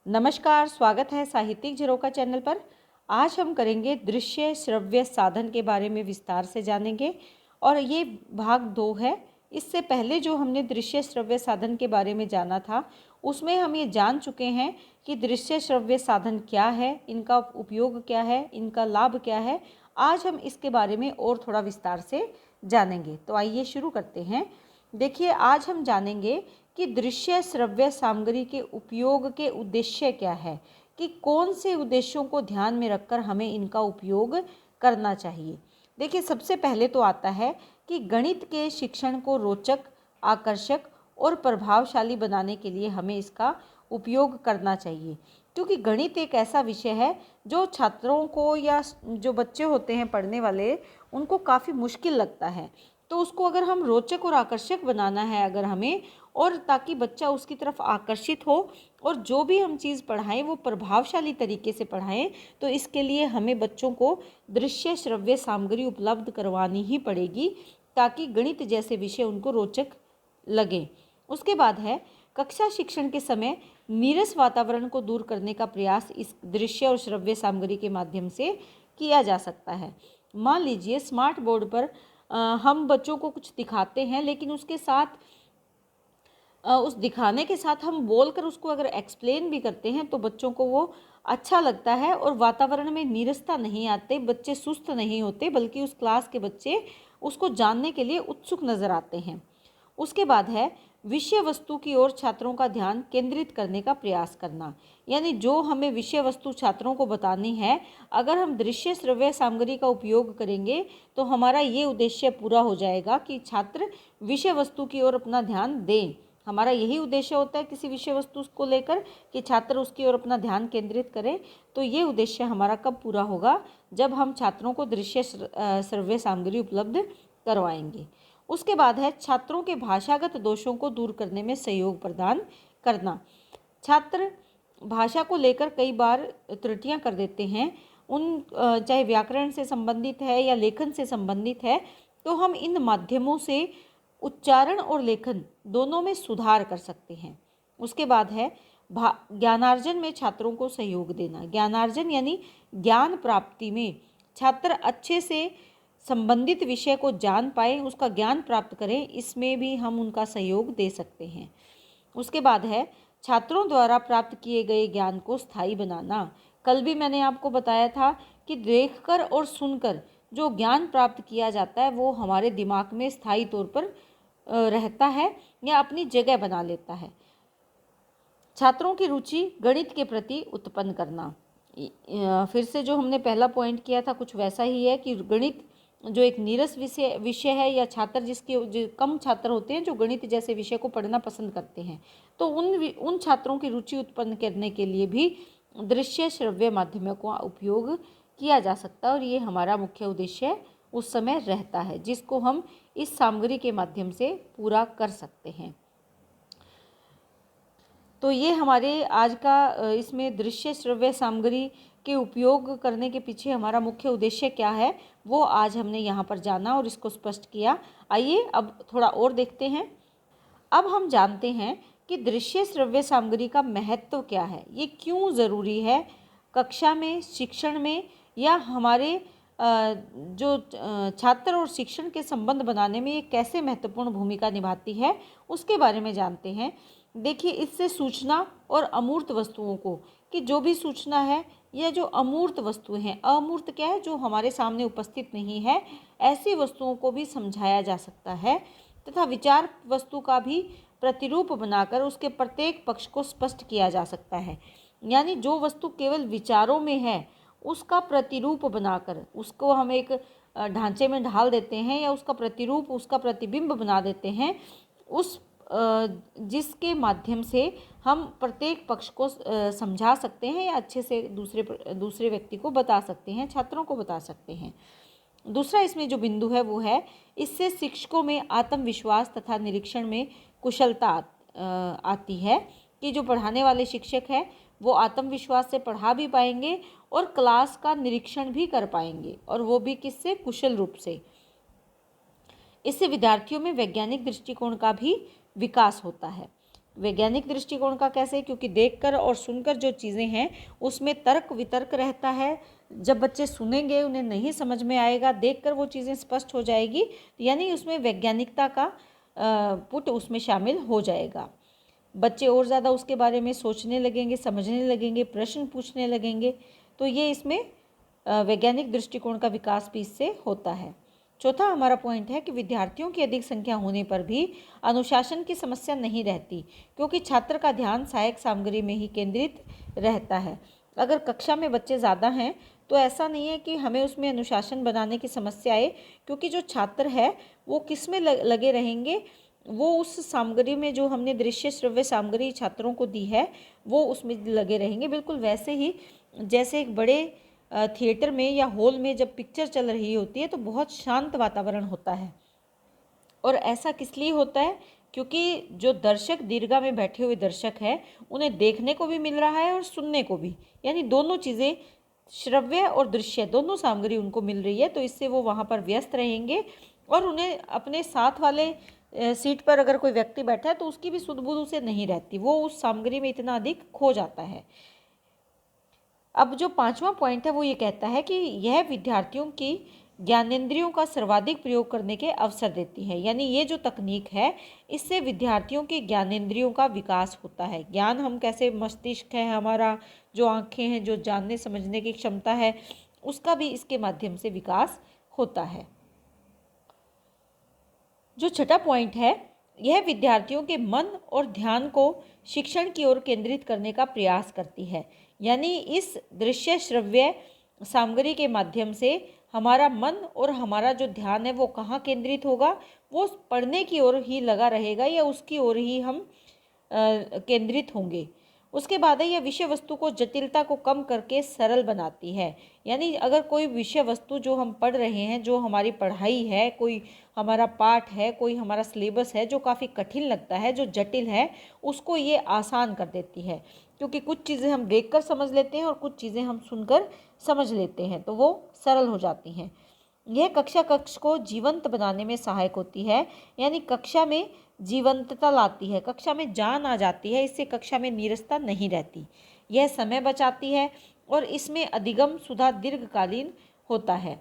नमस्कार, स्वागत है साहित्यिक झरोखा चैनल पर। आज हम करेंगे दृश्य श्रव्य साधन के बारे में विस्तार से जानेंगे और ये भाग 2 है। इससे पहले जो हमने दृश्य श्रव्य साधन के बारे में जाना था उसमें हम ये जान चुके हैं कि दृश्य श्रव्य साधन क्या है, इनका उपयोग क्या है, इनका लाभ क्या है। आज हम इसके बारे में और थोड़ा विस्तार से जानेंगे। तो आइए शुरू करते हैं। देखिए, आज हम जानेंगे कि दृश्य श्रव्य सामग्री के उपयोग के उद्देश्य क्या है, कि कौन से उद्देश्यों को ध्यान में रखकर हमें इनका उपयोग करना चाहिए। देखिए, सबसे पहले तो आता है कि गणित के शिक्षण को रोचक, आकर्षक और प्रभावशाली बनाने के लिए हमें इसका उपयोग करना चाहिए, क्योंकि गणित एक ऐसा विषय है जो छात्रों को या जो बच्चे होते हैं पढ़ने वाले, उनको काफ़ी मुश्किल लगता है। तो उसको अगर हम रोचक और आकर्षक बनाना है अगर हमें, और ताकि बच्चा उसकी तरफ आकर्षित हो और जो भी हम चीज़ पढ़ाएं वो प्रभावशाली तरीके से पढ़ाएं, तो इसके लिए हमें बच्चों को दृश्य श्रव्य सामग्री उपलब्ध करवानी ही पड़ेगी, ताकि गणित जैसे विषय उनको रोचक लगे। उसके बाद है, कक्षा शिक्षण के समय नीरस वातावरण को दूर करने का प्रयास इस दृश्य और श्रव्य सामग्री के माध्यम से किया जा सकता है। मान लीजिए, स्मार्ट बोर्ड पर हम बच्चों को कुछ दिखाते हैं, लेकिन उसके साथ उस दिखाने के साथ हम बोलकर उसको अगर एक्सप्लेन भी करते हैं तो बच्चों को वो अच्छा लगता है और वातावरण में नीरसता नहीं आते, बच्चे सुस्त नहीं होते, बल्कि उस क्लास के बच्चे उसको जानने के लिए उत्सुक नज़र आते हैं। उसके बाद है, विषय वस्तु की ओर छात्रों का ध्यान केंद्रित करने का प्रयास करना। यानी जो हमें विषय वस्तु छात्रों को बतानी है, अगर हम दृश्य श्रव्य सामग्री का उपयोग करेंगे तो हमारा ये उद्देश्य पूरा हो जाएगा कि छात्र विषय वस्तु की ओर अपना ध्यान दें। हमारा यही उद्देश्य होता है किसी विषय वस्तु को लेकर, कि छात्र उसकी ओर अपना ध्यान केंद्रित करें। तो ये उद्देश्य हमारा कब पूरा होगा? जब हम छात्रों को दृश्य श्रव्य सामग्री उपलब्ध करवाएंगे। उसके बाद है, छात्रों के भाषागत दोषों को दूर करने में सहयोग प्रदान करना। छात्र भाषा को लेकर कई बार त्रुटियां कर देते हैं, चाहे व्याकरण से संबंधित है या लेखन से संबंधित है, तो हम इन माध्यमों से उच्चारण और लेखन दोनों में सुधार कर सकते हैं। उसके बाद है, ज्ञानार्जन में छात्रों को सहयोग देना। ज्ञानार्जन यानी ज्ञान प्राप्ति में छात्र अच्छे से संबंधित विषय को जान पाए, उसका ज्ञान प्राप्त करें, इसमें भी हम उनका सहयोग दे सकते हैं। उसके बाद है, छात्रों द्वारा प्राप्त किए गए ज्ञान को स्थायी बनाना। कल भी मैंने आपको बताया था कि देखकर और सुनकर जो ज्ञान प्राप्त किया जाता है वो हमारे दिमाग में स्थायी तौर पर रहता है या अपनी जगह बना लेता है। छात्रों की रुचि गणित के प्रति उत्पन्न करना। फिर से जो हमने पहला पॉइंट किया था कुछ वैसा ही है कि गणित जो एक नीरस विषय है, या छात्र जो कम छात्र होते हैं जो गणित जैसे विषय को पढ़ना पसंद करते हैं, तो उन छात्रों की रुचि उत्पन्न करने के लिए भी दृश्य श्रव्य माध्यमों का उपयोग किया जा सकता है, और ये हमारा मुख्य उद्देश्य उस समय रहता है, जिसको हम इस सामग्री के माध्यम से पूरा कर सकते हैं। तो ये हमारे आज का इसमें दृश्य श्रव्य सामग्री के उपयोग करने के पीछे हमारा मुख्य उद्देश्य क्या है, वो आज हमने यहाँ पर जाना और इसको स्पष्ट किया। आइए अब थोड़ा और देखते हैं। अब हम जानते हैं कि दृश्य श्रव्य सामग्री का महत्व क्या है, ये क्यों ज़रूरी है कक्षा में, शिक्षण में, या हमारे जो छात्र और शिक्षण के संबंध बनाने में ये कैसे महत्वपूर्ण भूमिका निभाती है, उसके बारे में जानते हैं। देखिए, इससे सूचना और अमूर्त वस्तुओं को, कि जो भी सूचना है या जो अमूर्त वस्तुएं हैं, अमूर्त क्या है, जो हमारे सामने उपस्थित नहीं है, ऐसी वस्तुओं को भी समझाया जा सकता है, तथा विचार वस्तु का भी प्रतिरूप बनाकर उसके प्रत्येक पक्ष को स्पष्ट किया जा सकता है। यानी जो वस्तु केवल विचारों में है उसका प्रतिरूप बनाकर उसको हम एक ढांचे में ढाल देते हैं, या उसका प्रतिरूप, उसका प्रतिबिंब बना देते हैं, उस जिसके माध्यम से हम प्रत्येक पक्ष को समझा सकते हैं या अच्छे से दूसरे व्यक्ति को बता सकते हैं, छात्रों को बता सकते हैं। दूसरा इसमें जो बिंदु है वो है, इससे शिक्षकों में आत्मविश्वास तथा निरीक्षण में कुशलता आती है, कि जो पढ़ाने वाले शिक्षक हैं वो आत्मविश्वास से पढ़ा भी पाएंगे और क्लास का निरीक्षण भी कर पाएंगे, और वो भी किससे? कुशल रूप से। इससे विद्यार्थियों में वैज्ञानिक दृष्टिकोण का भी विकास होता है। वैज्ञानिक दृष्टिकोण का कैसे, क्योंकि देखकर और सुनकर जो चीज़ें हैं उसमें तर्क वितर्क रहता है। जब बच्चे सुनेंगे उन्हें नहीं समझ में आएगा, देखकर वो चीज़ें स्पष्ट हो जाएगी, यानी उसमें वैज्ञानिकता का पुट उसमें शामिल हो जाएगा। बच्चे और ज़्यादा उसके बारे में सोचने लगेंगे, समझने लगेंगे, प्रश्न पूछने लगेंगे। तो ये इसमें वैज्ञानिक दृष्टिकोण का विकास भी इससे होता है। चौथा हमारा पॉइंट है कि विद्यार्थियों की अधिक संख्या होने पर भी अनुशासन की समस्या नहीं रहती, क्योंकि छात्र का ध्यान सहायक सामग्री में ही केंद्रित रहता है। अगर कक्षा में बच्चे ज़्यादा हैं तो ऐसा नहीं है कि हमें उसमें अनुशासन बनाने की समस्या आए, क्योंकि जो छात्र है वो किस में लगे रहेंगे, वो उस सामग्री में जो हमने दृश्य श्रव्य सामग्री छात्रों को दी है वो उसमें लगे रहेंगे। बिल्कुल वैसे ही जैसे एक बड़े थिएटर में या हॉल में जब पिक्चर चल रही होती है तो बहुत शांत वातावरण होता है। और ऐसा किस लिए होता है, क्योंकि जो दर्शक दीर्घा में बैठे हुए दर्शक हैं उन्हें देखने को भी मिल रहा है और सुनने को भी, यानी दोनों चीज़ें, श्रव्य और दृश्य दोनों सामग्री उनको मिल रही है। तो इससे वो वहाँ पर व्यस्त रहेंगे और उन्हें अपने साथ वाले सीट पर अगर कोई व्यक्ति बैठा है तो उसकी भी सुध बुध उसे नहीं रहती, वो उस सामग्री में इतना अधिक खो जाता है। अब जो पांचवा पॉइंट है वो ये कहता है कि यह विद्यार्थियों की ज्ञानेंद्रियों का सर्वाधिक प्रयोग करने के अवसर देती है, यानी ये जो तकनीक है इससे विद्यार्थियों की ज्ञानेंद्रियों का विकास होता है। ज्ञान हम कैसे, मस्तिष्क है हमारा, जो आँखें हैं, जो जानने समझने की क्षमता है, उसका भी इसके माध्यम से विकास होता है। जो छठा पॉइंट है, यह विद्यार्थियों के मन और ध्यान को शिक्षण की ओर केंद्रित करने का प्रयास करती है, यानी इस दृश्य श्रव्य सामग्री के माध्यम से हमारा मन और हमारा जो ध्यान है वो कहाँ केंद्रित होगा, वो पढ़ने की ओर ही लगा रहेगा या उसकी ओर ही हम केंद्रित होंगे। उसके बाद है यह विषय वस्तु को जटिलता को कम करके सरल बनाती है, यानी अगर कोई विषय वस्तु जो हम पढ़ रहे हैं, जो हमारी पढ़ाई है, कोई हमारा पाठ है, कोई हमारा सिलेबस है जो काफ़ी कठिन लगता है, जो जटिल है, उसको ये आसान कर देती है। क्योंकि कुछ चीज़ें हम देखकर समझ लेते हैं और कुछ चीज़ें हम सुनकर समझ लेते हैं, तो वो सरल हो जाती हैं। यह कक्षा कक्ष को जीवंत बनाने में सहायक होती है, यानी कक्षा में जीवंतता लाती है, कक्षा में जान आ जाती है, इससे कक्षा में नीरसता नहीं रहती। यह समय बचाती है और इसमें अधिगम सुधार दीर्घकालीन होता है।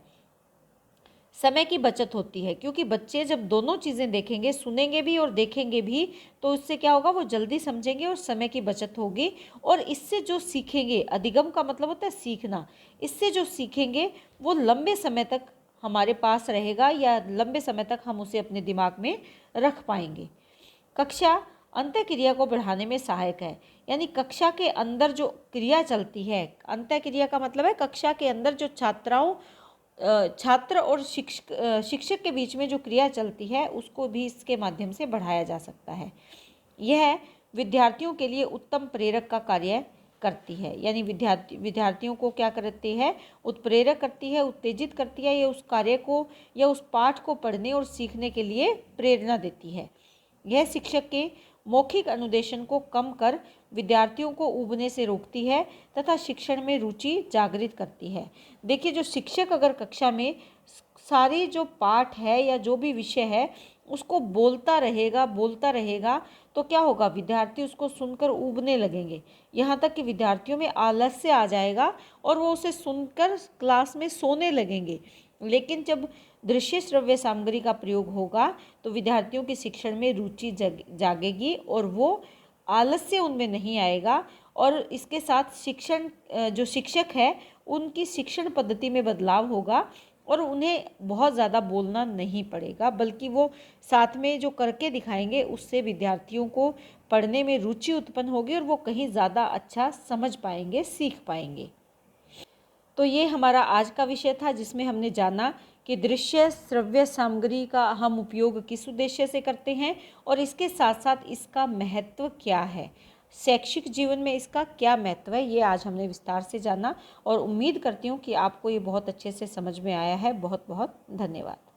समय की बचत होती है, क्योंकि बच्चे जब दोनों चीज़ें देखेंगे, सुनेंगे भी और देखेंगे भी, तो इससे क्या होगा, वो जल्दी समझेंगे और समय की बचत होगी। और इससे जो सीखेंगे, अधिगम का मतलब होता है सीखना, इससे जो सीखेंगे वो लंबे समय तक हमारे पास रहेगा या लंबे समय तक हम उसे अपने दिमाग में रख पाएंगे। कक्षा अंतःक्रिया को बढ़ाने में सहायक है, यानी कक्षा के अंदर जो क्रिया चलती है, अंतःक्रिया का मतलब है कक्षा के अंदर जो छात्र और शिक्षक के बीच में जो क्रिया चलती है उसको भी इसके माध्यम से बढ़ाया जा सकता है। यह विद्यार्थियों के लिए उत्तम प्रेरक का कार्य करती है, यानी विद्यार्थियों को क्या करती है, उत्प्रेरक करती है, उत्तेजित करती है, या उस कार्य को या उस पाठ को पढ़ने और सीखने के लिए प्रेरणा देती है। यह शिक्षक के मौखिक अनुदेशन को कम कर विद्यार्थियों को ऊबने से रोकती है तथा शिक्षण में रुचि जागृत करती है। देखिए, जो शिक्षक अगर कक्षा में सारी जो पाठ है या जो भी विषय है उसको बोलता रहेगा तो क्या होगा, विद्यार्थी उसको सुनकर ऊबने लगेंगे, यहाँ तक कि विद्यार्थियों में आलस्य आ जाएगा और वो उसे सुनकर क्लास में सोने लगेंगे। लेकिन जब दृश्य श्रव्य सामग्री का प्रयोग होगा तो विद्यार्थियों की शिक्षण में रुचि जागेगी और वो आलस्य उनमें नहीं आएगा। और इसके साथ जो शिक्षक है उनकी शिक्षण पद्धति में बदलाव होगा और उन्हें बहुत ज़्यादा बोलना नहीं पड़ेगा, बल्कि वो साथ में जो करके दिखाएंगे उससे विद्यार्थियों को पढ़ने में रुचि उत्पन्न होगी और वो कहीं ज़्यादा अच्छा समझ पाएंगे, सीख पाएंगे। तो ये हमारा आज का विषय था, जिसमें हमने जाना कि दृश्य श्रव्य सामग्री का हम उपयोग किस उद्देश्य से करते हैं और इसके साथ साथ इसका महत्व क्या है, शैक्षिक जीवन में इसका क्या महत्व है, ये आज हमने विस्तार से जाना। और उम्मीद करती हूँ कि आपको ये बहुत अच्छे से समझ में आया है। बहुत बहुत धन्यवाद।